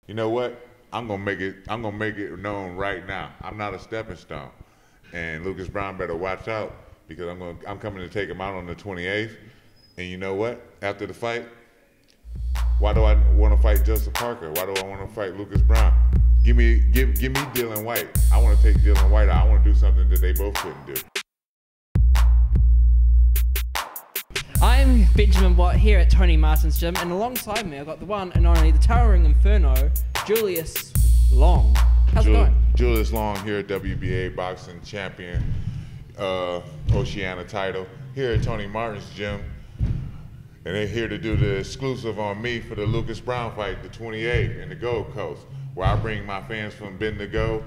You know what? I'm gonna make it known right now. I'm not a stepping stone, and Lucas Browne better watch out because I'm coming to take him out on the 28th. And you know what? After the fight, why do I want to fight Joseph Parker? Why do I want to fight Lucas Browne? Give me Dillian Whyte. I want to take Dillian Whyte out. I want to do something that they both couldn't do. I'm Benjamin Watt here at Tony Martin's gym, and alongside me I've got the one and only, the towering inferno, Julius Long. How's it going? Julius Long here, WBA boxing champion, Oceania title, here at Tony Martin's gym. And they're here to do the exclusive on me for the Lucas Browne fight, the 28th in the Gold Coast, where I bring my fans from Bendigo,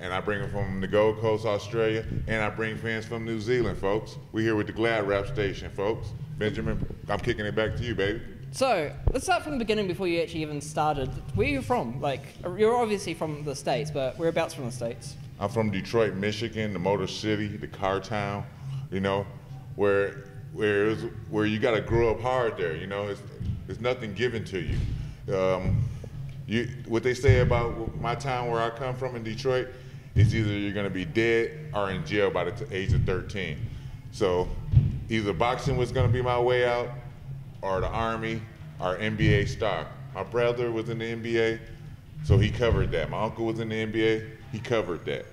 and I bring them from the Gold Coast, Australia, and I bring fans from New Zealand, folks. We're here with the GladrapChannel station, folks. Benjamin, I'm kicking it back to you, baby. So, let's start from the beginning before you actually even started. Where are you from? Like, you're obviously from the States, but whereabouts from the States? I'm from Detroit, Michigan, the Motor City, the car town, you know, where you got to grow up hard there, you know. It's nothing given to you. What they say about my town where I come from in Detroit is either you're going to be dead or in jail by the age of 13. So either boxing was going to be my way out, or the Army, or NBA star. My brother was in the NBA, so he covered that. My uncle was in the NBA, he covered that.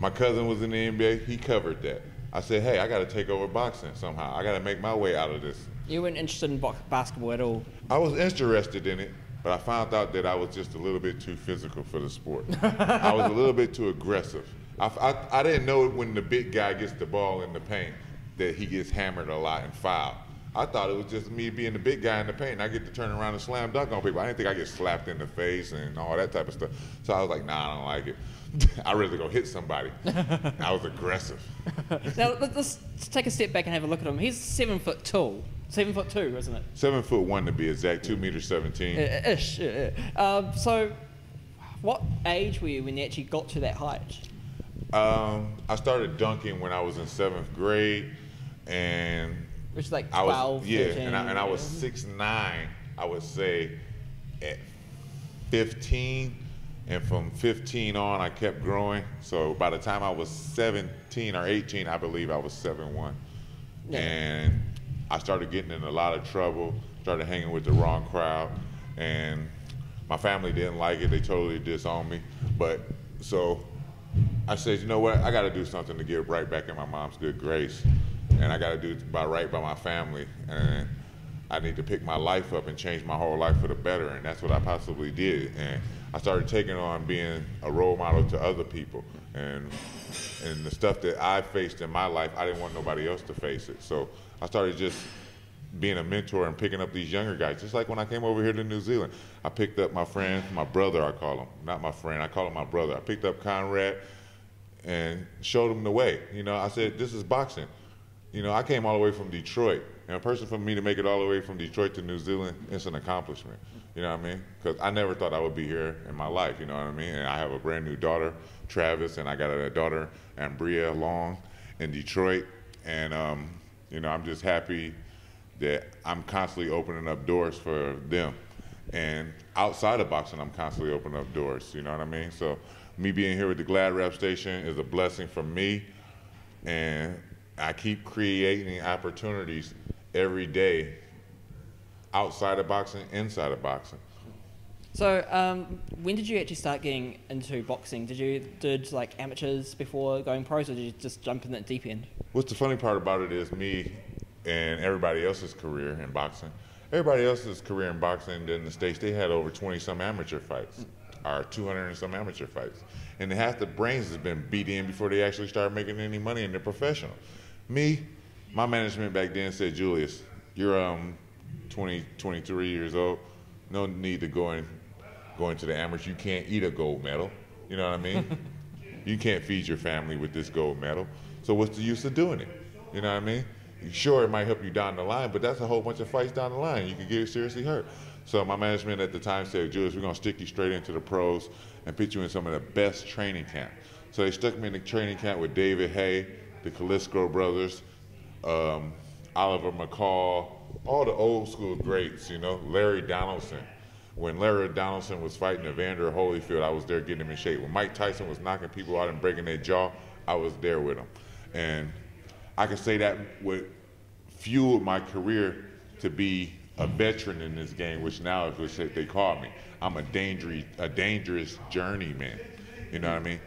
My cousin was in the NBA, he covered that. I said, hey, I got to take over boxing somehow. I got to make my way out of this. You weren't interested in basketball at all? I was interested in it, but I found out that I was just a little bit too physical for the sport. I was a little bit too aggressive. I didn't know when the big guy gets the ball in the paint that he gets hammered a lot and fouled. I thought it was just me being the big guy in the paint and I get to turn around and slam dunk on people. I didn't think I get slapped in the face and all that type of stuff. So I was like, nah, I don't like it. I'd rather go hit somebody. I was aggressive. Now, let's take a step back and have a look at him. He's 7 foot tall. 7'2", isn't it? 7'1" to be exact, 2'17". Ish. So, what age were you when you actually got to that height? I started dunking when I was in 7th grade, and which is like 12, 13. and I was 6'9", I would say, at 15. And from 15 on, I kept growing. So by the time I was 17 or 18, I believe I was 7'1". Yeah. And I started getting in a lot of trouble, started hanging with the wrong crowd. And my family didn't like it. They totally disowned me. But so I said, you know what? I got to do something to get right back in my mom's good grace. And I got to do right by my family. And I need to pick my life up and change my whole life for the better. And that's what I possibly did. And I started taking on being a role model to other people. And the stuff that I faced in my life, I didn't want nobody else to face it. So I started just being a mentor and picking up these younger guys. Just like when I came over here to New Zealand, I picked up my friend, my brother I call him, not my friend, I call him my brother. I picked up Conrad and showed him the way. You know, I said, this is boxing. You know, I came all the way from Detroit. And a person for me to make it all the way from Detroit to New Zealand, it's an accomplishment. You know what I mean? Because I never thought I would be here in my life, you know what I mean? And I have a brand new daughter, Travis, and I got a daughter, Ambria Long, in Detroit. And, you know, I'm just happy that I'm constantly opening up doors for them. And outside of boxing, I'm constantly opening up doors, you know what I mean? So me being here with the GladrapChannel station is a blessing for me. And I keep creating opportunities every day outside of boxing, inside of boxing. So, when did you actually start getting into boxing? Did like amateurs before going pros, or did you just jump in that deep end? What's the funny part about it is me and everybody else's career in boxing. Everybody else's career in boxing in the States, they had over 20-some amateur fights, or 200 and some amateur fights. And half the brains has been beat in before they actually started making any money in their professional. Me, my management back then said, Julius, you're 23 years old. No need to go into the amateurs. You can't eat a gold medal. You know what I mean? You can't feed your family with this gold medal. So what's the use of doing it? You know what I mean? Sure, it might help you down the line, but that's a whole bunch of fights down the line. You could get seriously hurt. So my management at the time said, Julius, we're going to stick you straight into the pros and put you in some of the best training camp. So they stuck me in the training camp with David Hay, the Kaliskro brothers, Oliver McCall, all the old school greats, you know, Larry Donaldson. When Larry Donaldson was fighting Evander Holyfield, I was there getting him in shape. When Mike Tyson was knocking people out and breaking their jaw, I was there with him. And I can say that what fueled my career to be a veteran in this game, which now is what they call me. I'm a dangerous journeyman. You know what I mean?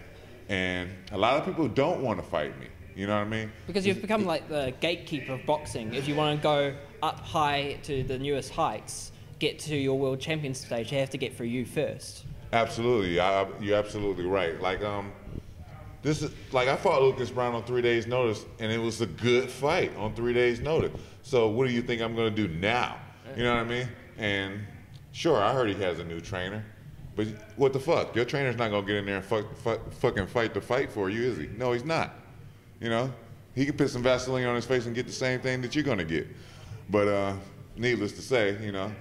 And a lot of people don't want to fight me. You know what I mean? Because you've become like the gatekeeper of boxing. If you want to go up high to the newest heights, get to your world champion stage, you have to get through you first. Absolutely, you're absolutely right. Like this is like I fought Lucas Browne on 3 days' notice, and it was a good fight on 3 days' notice. So what do you think I'm going to do now? You know what I mean? And sure, I heard he has a new trainer, but what the fuck? Your trainer's not going to get in there and fucking fight the fight for you, is he? No, he's not. You know, he can put some Vaseline on his face and get the same thing that you're going to get. But needless to say, you know,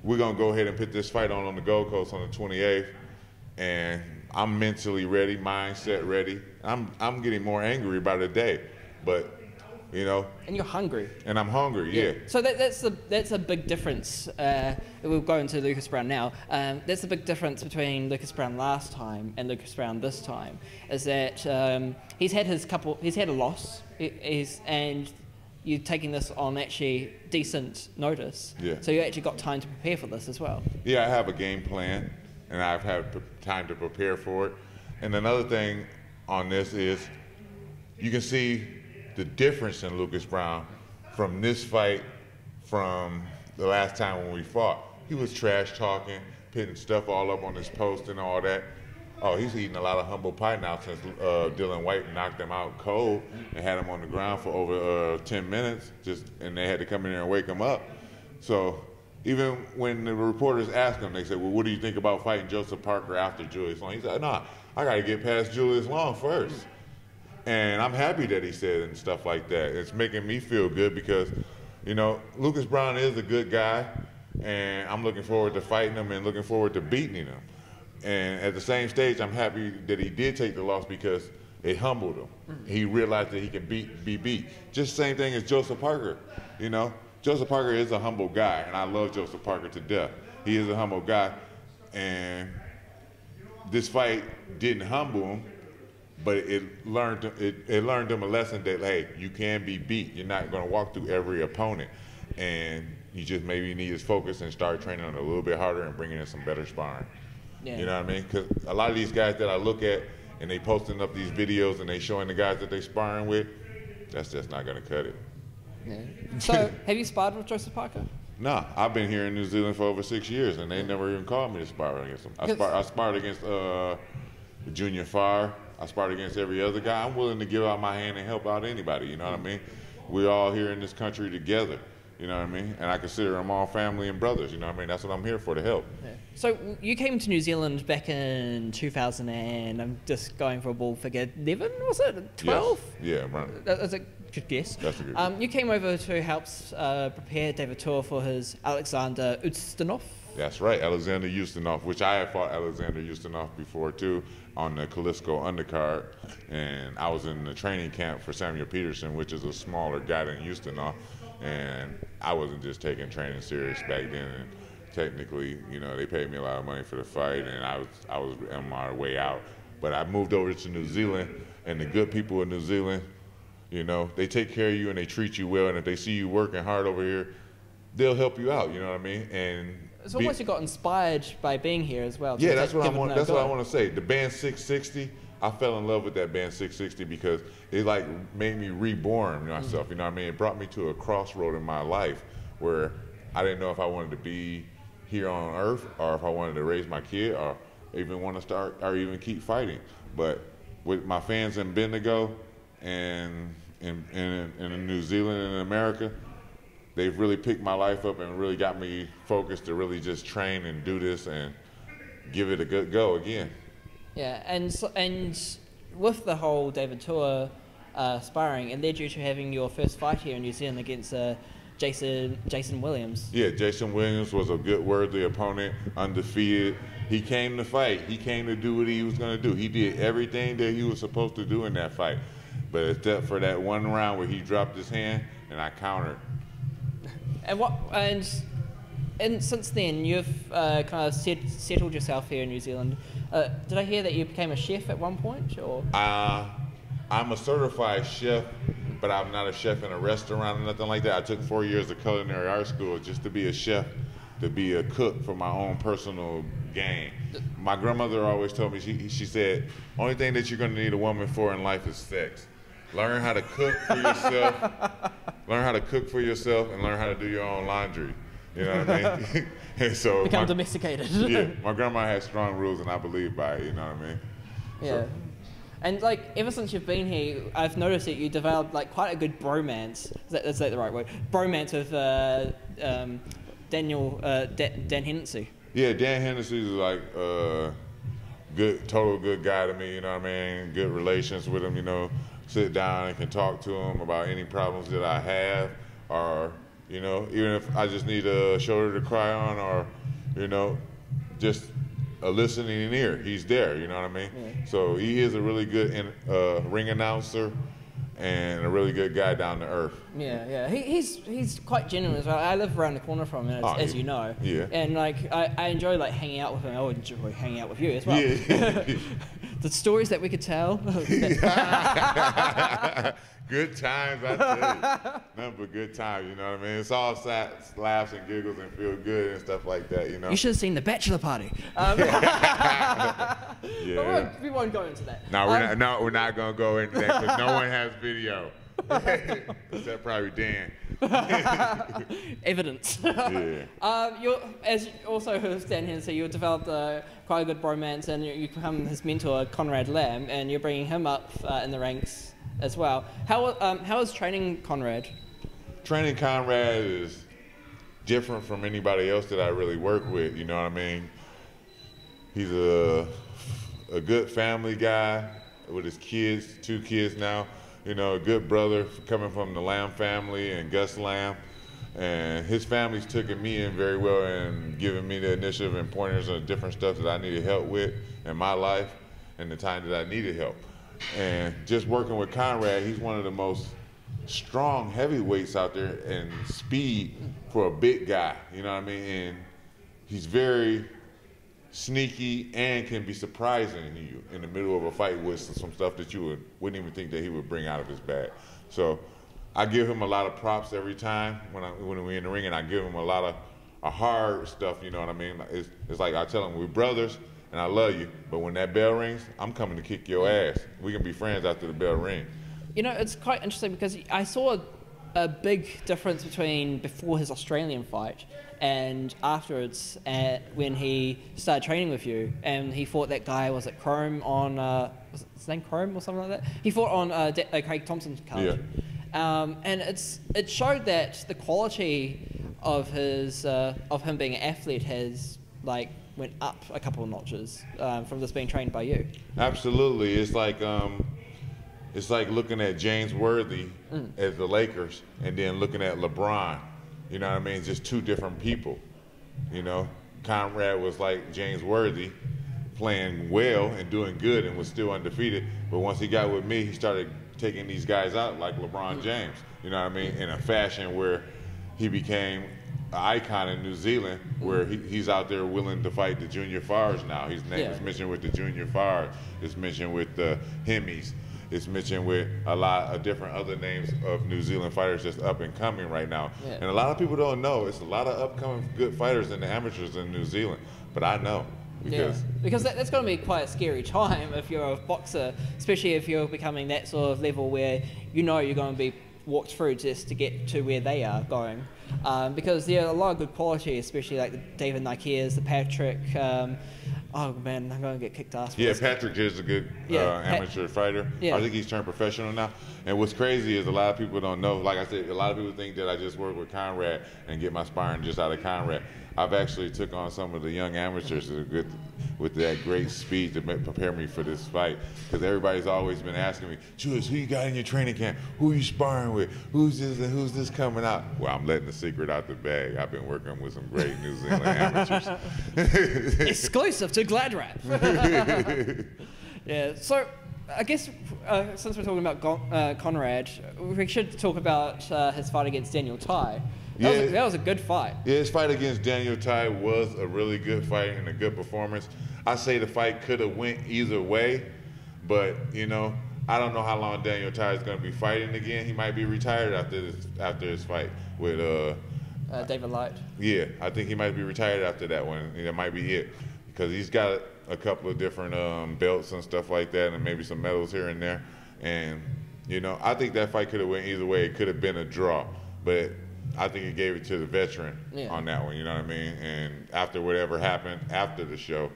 we're going to go ahead and put this fight on the Gold Coast on the 28th, and I'm mentally ready, mindset ready. I'm getting more angry by the day, but, you know. And you're hungry. And I'm hungry, yeah. So that's a big difference. We'll go into Lucas Browne now. That's the big difference between Lucas Browne last time and Lucas Browne this time, is that he's had a loss, and you're taking this on actually decent notice. Yeah. So you actually got time to prepare for this as well. Yeah, I have a game plan, and I've had time to prepare for it. And another thing on this is you can see the difference in Lucas Browne from this fight from the last time when we fought. He was trash talking, putting stuff all up on his post and all that. Oh, he's eating a lot of humble pie now since Dillian Whyte knocked him out cold and had him on the ground for over 10 minutes, and they had to come in there and wake him up. So even when the reporters asked him, they said, well, what do you think about fighting Joseph Parker after Julius Long? He said, nah, I got to get past Julius Long first. And I'm happy that he said and stuff like that. It's making me feel good because, you know, Lucas Browne is a good guy, and I'm looking forward to fighting him and looking forward to beating him. And at the same stage, I'm happy that he did take the loss because it humbled him. He realized that he can be beat. Just the same thing as Joseph Parker, you know. Joseph Parker is a humble guy, and I love Joseph Parker to death. He is a humble guy, and this fight didn't humble him, but it learned him a lesson that, hey, you can be beat. You're not going to walk through every opponent, and you just maybe need his focus and start training on it a little bit harder and bringing in some better sparring. Yeah. You know what I mean? Because a lot of these guys that I look at and they posting up these videos and they showing the guys that they sparring with, that's just not going to cut it. Yeah. So, have you sparred with Joseph Parker? No, I've been here in New Zealand for over 6 years, and they never even called me to spar against them. I sparred against Junior Farr. I sparred against every other guy. I'm willing to give out my hand and help out anybody, you know what I mean? We're all here in this country together, you know what I mean? And I consider them all family and brothers, you know what I mean? That's what I'm here for, to help. Yeah. So you came to New Zealand back in 2000 and I'm just going for a ball figure, 11, was it? 12? Yes. Yeah, right. That's a good guess. That's a good guess. You came over to help prepare David Tua for his Alexander Ustinov. That's right, Alexander Ustinov, which I had fought Alexander Ustinov before too on the Kalisko undercard, and I was in the training camp for Samuel Peterson, which is a smaller guy than Ustinov, and I wasn't just taking training serious back then. And technically, you know, they paid me a lot of money for the fight, and I was on my way out. But I moved over to New Zealand, and the good people in New Zealand, you know, they take care of you and they treat you well, and if they see you working hard over here, they'll help you out. You know what I mean? And it's almost you got inspired by being here as well. Yeah, that's what I want. That's what I want to say. The band 660, I fell in love with that band 660 because it like made me reborn myself. You know what I mean? It brought me to a crossroad in my life where I didn't know if I wanted to be here on Earth or if I wanted to raise my kid or even want to start or even keep fighting. But with my fans in Bendigo and in New Zealand and in America, they've really picked my life up and really got me focused to really just train and do this and give it a good go again. Yeah, and with the whole David Tua sparring, it led you to having your first fight here in New Zealand against Jason Williams. Yeah, Jason Williams was a good worthy opponent, undefeated. He came to fight. He came to do what he was going to do. He did everything that he was supposed to do in that fight. But except for that one round where he dropped his hand and I countered. And and since then, you've kind of settled yourself here in New Zealand. Did I hear that you became a chef at one point, or? I'm a certified chef, but I'm not a chef in a restaurant or nothing like that. I took 4 years of culinary art school just to be a chef, to be a cook for my own personal gain. My grandmother always told me, she said, only thing that you're going to need a woman for in life is sex. Learn how to cook for yourself, learn how to cook for yourself, and learn how to do your own laundry. You know what I mean? And so become domesticated. Yeah, my grandma had strong rules, and I believe by it. You know what I mean? Yeah. So. And like ever since you've been here, I've noticed that you developed like quite a good bromance. Is that the right word? Bromance with Dan Hennessy. Yeah, Dan Hennessy is like total good guy to me. You know what I mean? Good relations with him. You know, sit down and can talk to him about any problems that I have, or you know, even if I just need a shoulder to cry on, or you know, just a listening ear. He's there, you know what I mean? Yeah. So he is a really good ring announcer and a really good guy down to earth. Yeah. He's quite genuine as well. I live around the corner from him, as you know. Yeah. And like I enjoy like hanging out with him. I enjoy hanging out with you as well. Yeah. The stories that we could tell. Good times, I tell you. Nothing but good times, you know what I mean? It's all laughs and giggles and feel good and stuff like that, you know? You should have seen the bachelor party. Yeah. We won't go into that. No, we're not going to go into that because no one has video. Except probably Dan. Evidence. Yeah. You're, as also as Dan Hennessy, you developed quite a good bromance, and you become his mentor, Conrad Lamb, and you're bringing him up in the ranks as well. How is training Conrad? Training Conrad is different from anybody else that I really work with, you know what I mean? He's a good family guy with his kids, 2 kids now. You know, a good brother coming from the Lamb family and Gus Lamb. And his family's taken me in very well and given me the initiative and pointers on different stuff that I needed help with in my life and the time that I needed help. And just working with Conrad, he's one of the most strong heavyweights out there and speed for a big guy, you know what I mean? And he's very sneaky and can be surprising to you in the middle of a fight with some stuff that you wouldn't even think that he would bring out of his bag. So I give him a lot of props every time when we're in the ring, and I give him a lot of hard stuff, you know what I mean? It's like I tell him, we're brothers and I love you, but when that bell rings, I'm coming to kick your ass. We can be friends after the bell rings. You know, it's quite interesting because I saw a big difference between before his Australian fight and afterwards when he started training with you, and he fought that guy, was it Chrome on, was his name Chrome or something like that? He fought on Craig Thompson's card. Yeah. And it showed that the quality of him being an athlete has went up a couple of notches from just being trained by you. Absolutely. It's like looking at James Worthy as the Lakers and then looking at LeBron. You know what I mean? Just 2 different people. You know, Conrad was like James Worthy, playing well and doing good and was still undefeated. But once he got with me, he started taking these guys out like LeBron James. You know what I mean? In a fashion where he became an icon in New Zealand, where he's out there willing to fight the junior fires now. His name is mentioned with the junior fires. It's mentioned with the Hemis. It's mentioned with a lot of different other names of New Zealand fighters that's up and coming right now. Yeah. And a lot of people don't know. It's a lot of upcoming good fighters in the amateurs in New Zealand. But I know. Because that's going to be quite a scary time if you're a boxer, especially if you're becoming that sort of level where you know you're going to be walked through just to get to where they are going. Because there are a lot of good quality, especially like the David Nikeas, the Patrick. Oh man, I'm going to get kicked ass. Yeah, Patrick is a good amateur fighter. Yeah. I think he's turned professional now. And what's crazy is a lot of people don't know. Like I said, a lot of people think that I just work with Conrad and get my sparring just out of Conrad. I've actually took on some of the young amateurs that are good with that great speed to prepare me for this fight. Because everybody's always been asking me, Julius, who you got in your training camp? Who are you sparring with? Who's this and who's this coming out? Well, I'm letting the secret out the bag. I've been working with some great New Zealand amateurs. Exclusive to GladraP. Yeah, so I guess since we're talking about Conrad, we should talk about his fight against Daniel Tai. That was a good fight. Yeah, his fight against Daniel Tai was a really good fight and a good performance. I say the fight could have went either way, but you know, I don't know how long Daniel Tai is going to be fighting again. He might be retired after his fight with David Light. Yeah, I think he might be retired after that one. That might be it, because he's got a couple of different belts and stuff like that, and maybe some medals here and there. And you know, I think that fight could have went either way. It could have been a draw, but I think he gave it to the veteran on that one. You know what I mean? And after whatever happened after the show,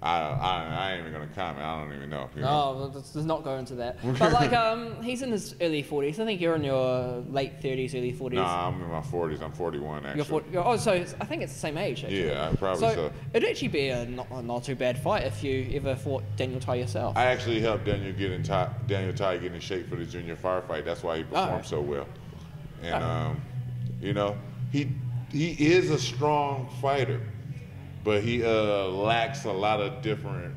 I ain't even gonna comment. I don't even know. No, let's not go into that. But like, he's in his early 40s. I think you're in your late 30s, early 40s. Nah, I'm in my 40s. I'm 41 actually. Oh, so I think it's the same age. Actually. Yeah, probably so. It'd actually be a not too bad fight if you ever fought Daniel Tai yourself. I actually helped Daniel Tai get in shape for the junior firefight. That's why he performed so well. And you know, he is a strong fighter, but he lacks a lot of different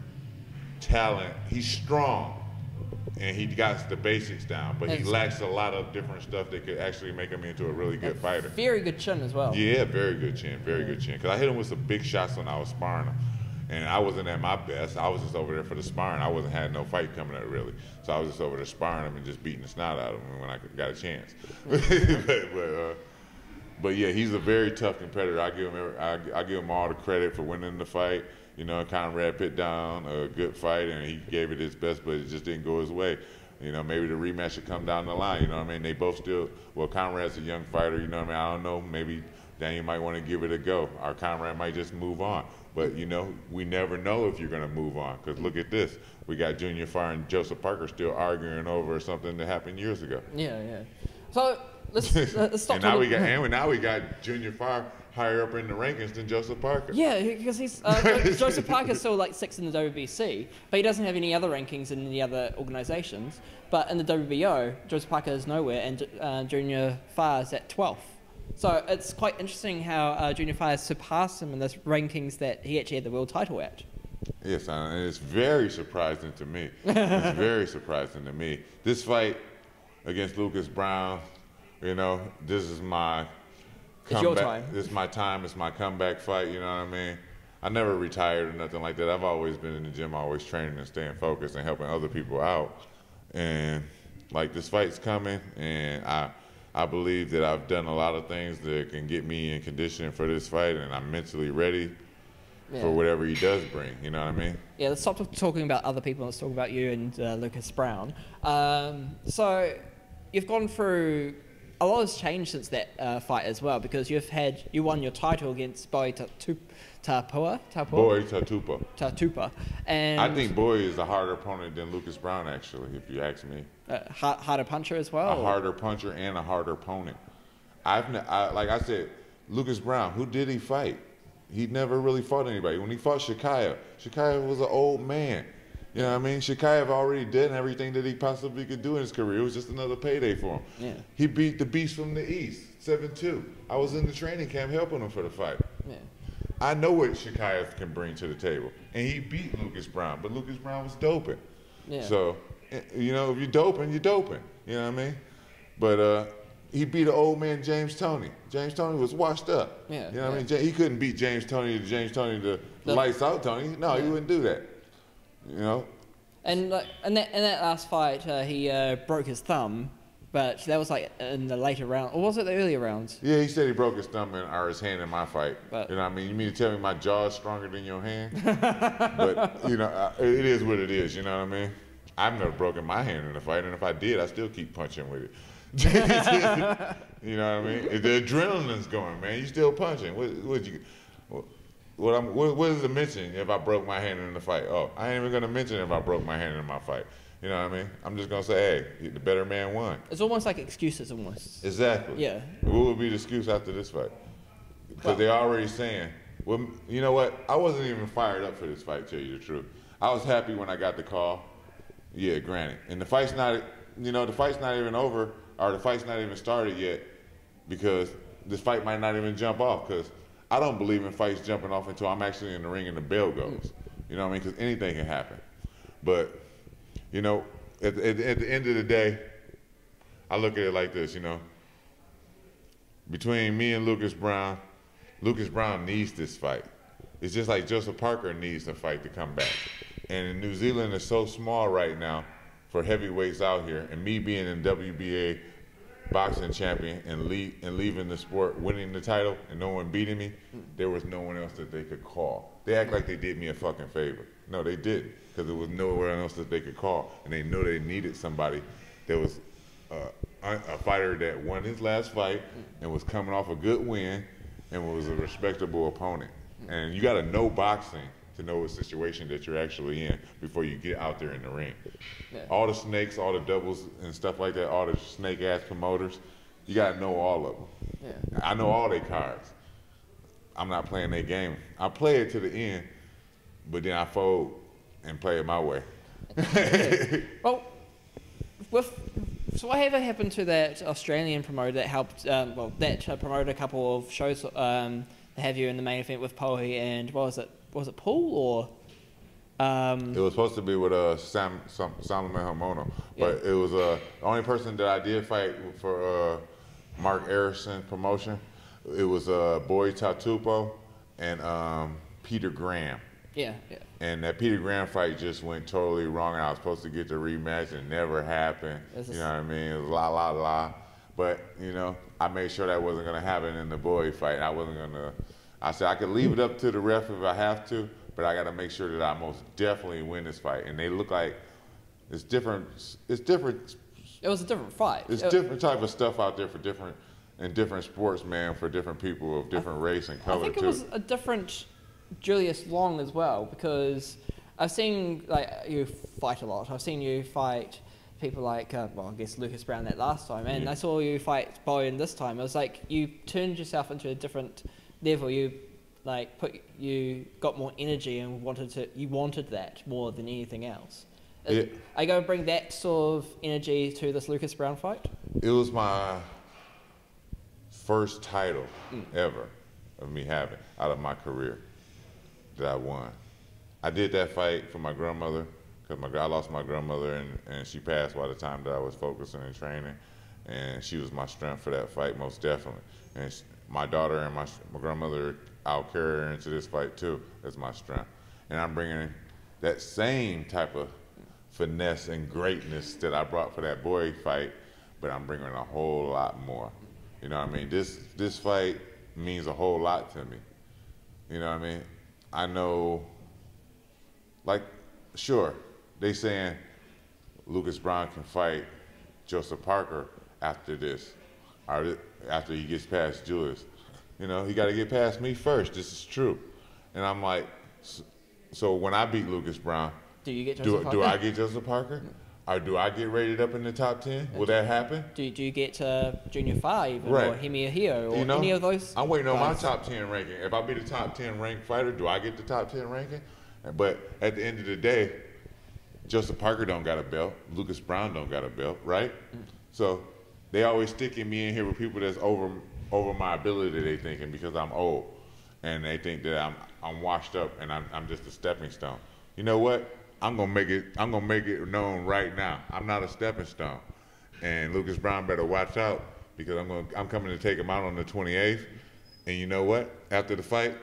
talent. He's strong, and he got the basics down, but he lacks a lot of different stuff that could actually make him into a really good fighter. Very good chin as well. Yeah, very good chin, very good chin. Because I hit him with some big shots when I was sparring him, and I wasn't at my best. I was just over there for the sparring. I wasn't had no fight coming up really, so I was just over there sparring him and just beating the snot out of him when I got a chance. But yeah, he's a very tough competitor. I give him all the credit for winning the fight. You know, Conrad put down a good fight, and he gave it his best, but it just didn't go his way. You know, maybe the rematch should come down the line. You know what I mean? They both still, well, Conrad's a young fighter. You know what I mean? I don't know. Maybe Daniel might want to give it a go. Or Conrad might just move on. But, you know, we never know if you're going to move on. Because look at this. We got Junior Fire and Joseph Parker still arguing over something that happened years ago. Yeah. So let's stop. And now we got Junior Fire higher up in the rankings than Joseph Parker. Yeah, because he's Joseph Parker's still like 6th in the WBC, but he doesn't have any other rankings in the other organisations. But in the WBO, Joseph Parker is nowhere, and Junior Fire is at 12th. So it's quite interesting how Junior Fire surpassed him in the rankings that he actually had the world title at. Yes, and it's very surprising to me. It's very surprising to me. This fight against Lucas Browne, you know, this is my comeback. It's your time. This is my time. It's my comeback fight. You know what I mean? I never retired or nothing like that. I've always been in the gym, always training and staying focused and helping other people out. And like, this fight's coming, and I believe that I've done a lot of things that can get me in condition for this fight, and I'm mentally ready for whatever he does bring. You know what I mean? Yeah, let's stop talking about other people. Let's talk about you and Lucas Browne. So you've gone through, a lot has changed since that fight as well, because you won your title against Boy Tatupa. And I think Boy is a harder opponent than Lucas Browne, actually, if you ask me. Harder puncher as well? A harder puncher and a harder opponent. Like I said, Lucas Browne, who did he fight? He never really fought anybody. When he fought Shikaev was an old man. You know what I mean? Shikaev already did everything that he possibly could do in his career. It was just another payday for him. Yeah. He beat the beast from the East, 7-2. I was in the training camp helping him for the fight. Yeah. I know what Shikaev can bring to the table. And he beat Lucas Browne, but Lucas Browne was doping. Yeah. So, you know, if you're doping, you're doping. You know what I mean? But he beat an old man, James Toney. James Toney was washed up. Yeah. You know what I mean? He couldn't beat James Toney, the lights out Tony. No, he wouldn't do that. You know? And in that last fight, he broke his thumb, but that was like in the later round, or was it the earlier rounds? Yeah, he said he broke his thumb or his hand in my fight. But, you know what I mean? You mean to tell me my jaw's stronger than your hand? But, you know, it is what it is, you know what I mean? I've never broken my hand in a fight, and if I did, I still keep punching with it. You know what I mean? If the adrenaline's going, man, you still punching. What is the mention if I broke my hand in the fight? Oh, I ain't even gonna mention if I broke my hand in my fight. You know what I mean? I'm just gonna say, hey, the better man won. It's almost like excuses, almost. Exactly. Yeah. What would be the excuse after this fight? Because they're already saying, well, you know what? I wasn't even fired up for this fight, to tell you the truth. I was happy when I got the call. Yeah, granted. And the fight's not, you know, the fight's not even over, or the fight's not even started yet, because this fight might not even jump off, because I don't believe in fights jumping off until I'm actually in the ring and the bell goes. You know what I mean? Because anything can happen. But, you know, at the end of the day, I look at it like this, you know. between me and Lucas Browne needs this fight. It's just like Joseph Parker needs the fight to come back. And New Zealand is so small right now for heavyweights out here, and me being in WBA boxing champion and leaving the sport, winning the title, and no one beating me, there was no one else that they could call. They act like they did me a fucking favor. No, they didn't, because there was nowhere else that they could call, and they knew they needed somebody that was a fighter that won his last fight and was coming off a good win and was a respectable opponent. And you got to know boxing to know what situation that you're actually in before you get out there in the ring. Yeah. All the snakes, all the doubles and stuff like that, all the snake-ass promoters, you got to know all of them. Yeah. I know all their cards. I'm not playing their game. I play it to the end, but then I fold and play it my way. Yeah. Well, so whatever happened to that Australian promoter that helped, that promoted a couple of shows to have you in the main event with Pauhi and, what was it? Was it Paul or? It was supposed to be with Solomon Hamono, but it was the only person that I did fight for Mark Arison promotion. It was Boy Tatupo and Peter Graham. Yeah. And that Peter Graham fight just went totally wrong, and I was supposed to get the rematch, and it never happened. You know what I mean? It was la. But, you know, I made sure that wasn't going to happen in the Boy fight. I said I could leave it up to the ref if I have to, but I got to make sure that I most definitely win this fight. And they look like it's different. It's different. It was a different fight. It's different type of stuff out there for different sports, man, for different people of different race and color, I think it was a different Julius Long as well, because I've seen you fight a lot. I've seen you fight people like, I guess Lucas Browne that last time, and I saw you fight Bowen this time. It was like you turned yourself into a different level. You got more energy and wanted that more than anything else. Are you going to bring that sort of energy to this Lucas Browne fight? It was my first title ever of me having out of my career that I won. I did that fight for my grandmother, because I lost my grandmother and she passed by the time that I was focusing and training, and she was my strength for that fight, most definitely. And my daughter and my grandmother, I'll carry her into this fight too as my strength. And I'm bringing that same type of finesse and greatness that I brought for that Boy fight, but I'm bringing a whole lot more. You know what I mean? This fight means a whole lot to me. You know what I mean? I know, sure, they saying Lucas Browne can fight Joseph Parker after this, or after he gets past Julius. You know, he got to get past me first. This is true. And I'm like, so when I beat Lucas Browne, do you get Joseph Parker? Do I get Joseph Parker? Or do I get rated up in the top 10? Will that happen? Do you get Junior 5 right. or Hemi Ahio or any of those? I'm waiting on my top 10 ranking. If I be the top 10 ranked fighter, do I get the top 10 ranking? But at the end of the day, Joseph Parker don't got a belt. Lucas Browne don't got a belt, right? So they always sticking me in here with people that's over my ability, they thinking, because I'm old. And they think that I'm washed up and I'm just a stepping stone. You know what? I'm gonna make it known right now. I'm not a stepping stone, and Lucas Browne better watch out, because I'm coming to take him out on the 28th. And you know what? After the fight,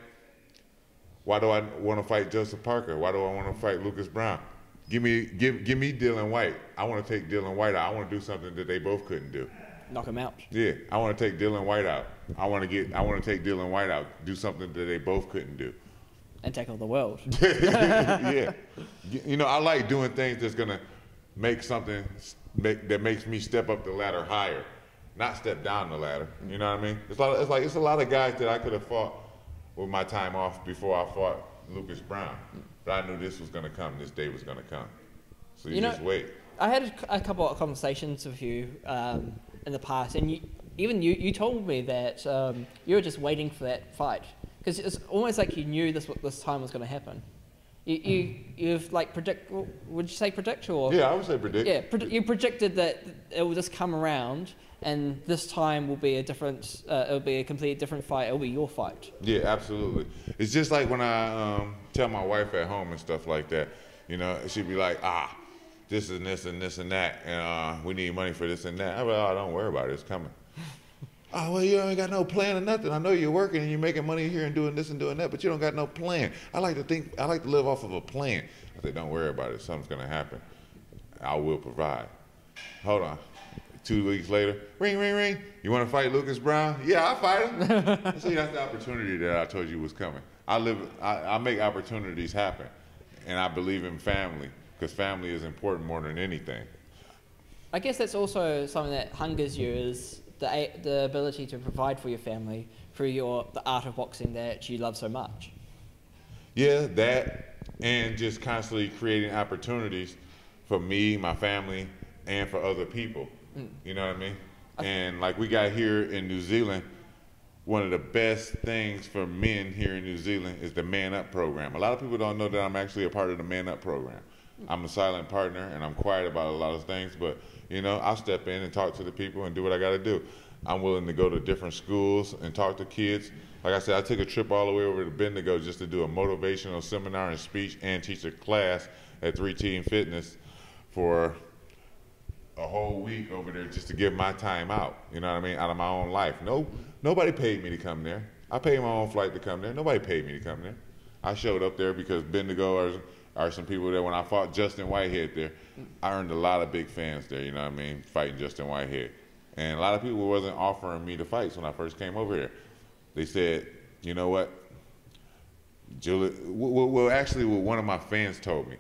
why do I want to fight Joseph Parker? Why do I want to fight Lucas Browne? Give me Dillian Whyte. I want to take Dillian Whyte out. I want to do something that they both couldn't do. Knock him out. Yeah, I want to take Dillian Whyte out. I want to take Dillian Whyte out. Do something that they both couldn't do. And tackle the world. Yeah. You know, I like doing things that's going to make something that makes me step up the ladder higher, not step down the ladder. You know what I mean? It's a lot of guys that I could have fought with my time off before I fought Lucas Browne. But I knew this was going to come. This day was going to come. So you just wait. I had a couple of conversations with you in the past, and you told me that you were just waiting for that fight. Because it's almost like you knew this time was going to happen. You've would you say predict or? Yeah, I would say predict. Yeah, you predicted that it will just come around, and this time will be it'll be a completely different fight. It'll be your fight. Yeah, absolutely. It's just like when I tell my wife at home and stuff like that. You know, she'd be like, this and this and this and that, and we need money for this and that. I'm like, don't worry about it. It's coming. Oh, well, you ain't got no plan or nothing. I know you're working and you're making money here and doing this and doing that, but you don't got no plan. I like to live off of a plan. I said, don't worry about it. Something's going to happen. I will provide. Hold on. 2 weeks later, ring, ring, ring. You want to fight Lucas Browne? Yeah, I'll fight him. See, that's the opportunity that I told you was coming. I make opportunities happen, and I believe in family, because family is important more than anything. I guess that's also something that hungers you, is the ability to provide for your family through the art of boxing that you love so much. Yeah, that, and just constantly creating opportunities for me, my family, and for other people. You know what I mean? And like we got here in New Zealand, one of the best things for men here in New Zealand is the Man Up program. A lot of people don't know that I'm actually a part of the Man Up program. I'm a silent partner, and I'm quiet about a lot of things, but you know, I'll step in and talk to the people and do what I got to do. I'm willing to go to different schools and talk to kids. Like I said, I took a trip all the way over to Bendigo just to do a motivational seminar and speech and teach a class at 3 Team Fitness for a whole week over there just to give my time out, you know what I mean, out of my own life. Nobody paid me to come there. I paid my own flight to come there. Nobody paid me to come there. I showed up there because Bendigo are some people there. When I fought Justin Whitehead there, I earned a lot of big fans there, you know what I mean, fighting Justin Whitehead. And a lot of people wasn't offering me the fights when I first came over here. They said, you know what, Julius, well, actually what one of my fans told me,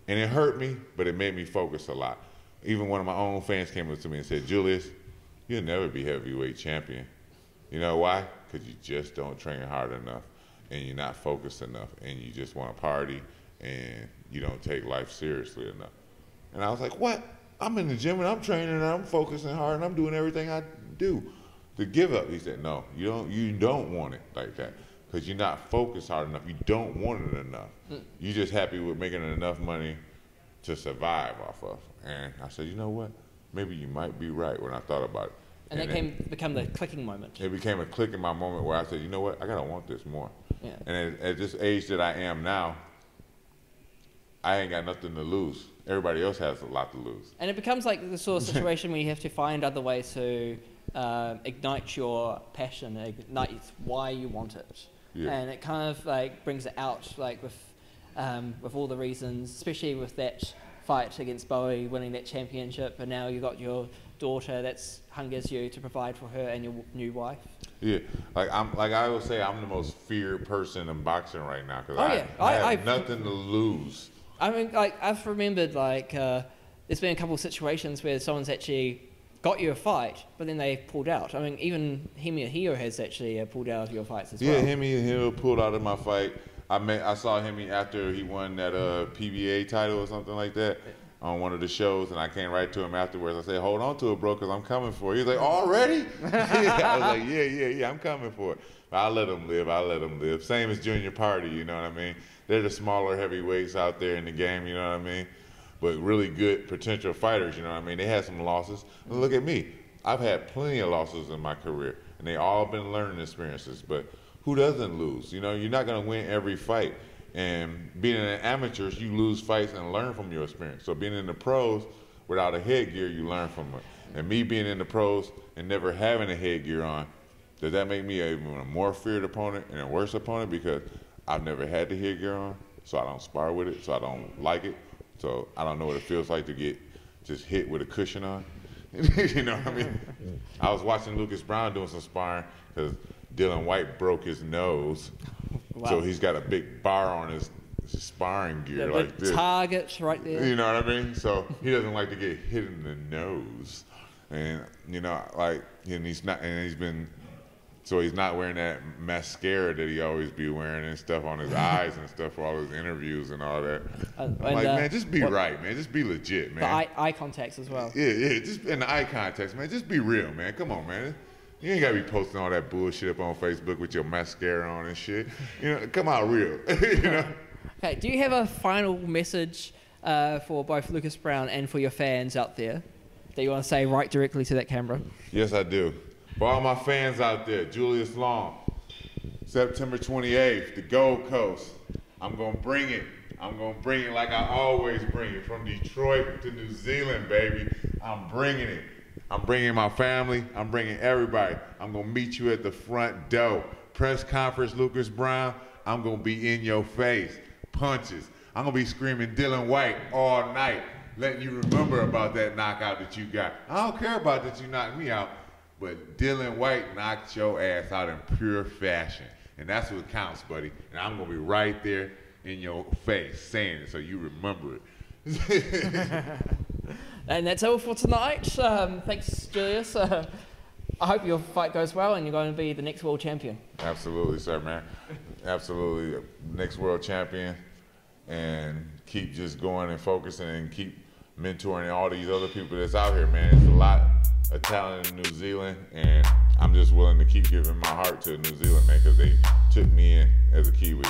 and it hurt me, but it made me focus a lot. Even one of my own fans came up to me and said, Julius, you'll never be heavyweight champion. You know why? Because you just don't train hard enough, and you're not focused enough, and you just want to party, and you don't take life seriously enough. And I was like, what? I'm in the gym, and I'm training, and I'm focusing hard, and I'm doing everything I do to give up. He said, no, you don't want it like that, because you're not focused hard enough. You don't want it enough. You're just happy with making enough money to survive off of. And I said, you know what? Maybe you might be right when I thought about it. And that become the clicking moment. It became a click in my moment where I said, you know what? I gotta want this more. Yeah. And at this age that I am now, I ain't got nothing to lose. Everybody else has a lot to lose. And it becomes like the sort of situation where you have to find other ways to ignite your passion, ignite why you want it. Yeah. And it kind of like brings it out, like with all the reasons, especially with that fight against Bowie, winning that championship, and now you've got your daughter that's hungers you to provide for her and your new wife. Yeah, like I always say, I'm the most feared person in boxing right now, because I have nothing to lose. I mean, like I've remembered, like there's been a couple of situations where someone's actually got you a fight, but then they pulled out. I mean, even Hemi Ahio has actually pulled out of your fights as well. Yeah, Hemi Ahio pulled out of my fight. I saw him after he won that PBA title or something like that on one of the shows, and I came right to him afterwards. I said, hold on to it, bro, because I'm coming for you. He's like, already? I was like, yeah, I'm coming for it. But I let him live. Same as Junior Party, you know what I mean? They're the smaller heavyweights out there in the game, you know what I mean? But really good potential fighters, you know what I mean? They had some losses. And look at me. I've had plenty of losses in my career, and they all been learning experiences. But who doesn't lose? You know, you're not going to win every fight. And being an amateur, you lose fights and learn from your experience. So being in the pros, without a headgear, you learn from it. And me being in the pros and never having a headgear on, does that make me even a more feared opponent and a worse opponent? Because I've never had the headgear on, so I don't spar with it, so I don't like it. So I don't know what it feels like to get just hit with a cushion on. You know what I mean? I was watching Lucas Browne doing some sparring because Dillian Whyte broke his nose. Wow. So he's got a big bar on his sparring gear like this. Targets right there. You know what I mean? So he doesn't like to get hit in the nose. And, you know, like, and he's not wearing that mascara that he always be wearing and stuff on his eyes and stuff for all his interviews and all that. I'm like, man, just be right, man. Just be legit, man. The eye contacts as well. Yeah, just in the eye contacts, man. Just be real, man. Come on, man. You ain't got to be posting all that bullshit up on Facebook with your mascara on and shit. You know, come out real, you know? Okay, do you have a final message for both Lucas Browne and for your fans out there that you want to say right directly to that camera? Yes, I do. For all my fans out there, Julius Long, September 28th, the Gold Coast. I'm going to bring it. I'm going to bring it like I always bring it. From Detroit to New Zealand, baby. I'm bringing it. I'm bringing my family. I'm bringing everybody. I'm going to meet you at the front door. Press conference, Lucas Browne. I'm going to be in your face. Punches. I'm going to be screaming Dillian Whyte all night, letting you remember about that knockout that you got. I don't care about that you knocked me out, but Dillian Whyte knocked your ass out in pure fashion. And that's what counts, buddy. And I'm going to be right there in your face saying it so you remember it. And that's all for tonight. Thanks, Julius. I hope your fight goes well and you're going to be the next world champion. Absolutely, sir, man. Absolutely. Next world champion. And keep just going and focusing and keep mentoring all these other people that's out here, man. There's a lot of talent in New Zealand, and I'm just willing to keep giving my heart to New Zealand, man, because they took me in as a Kiwi.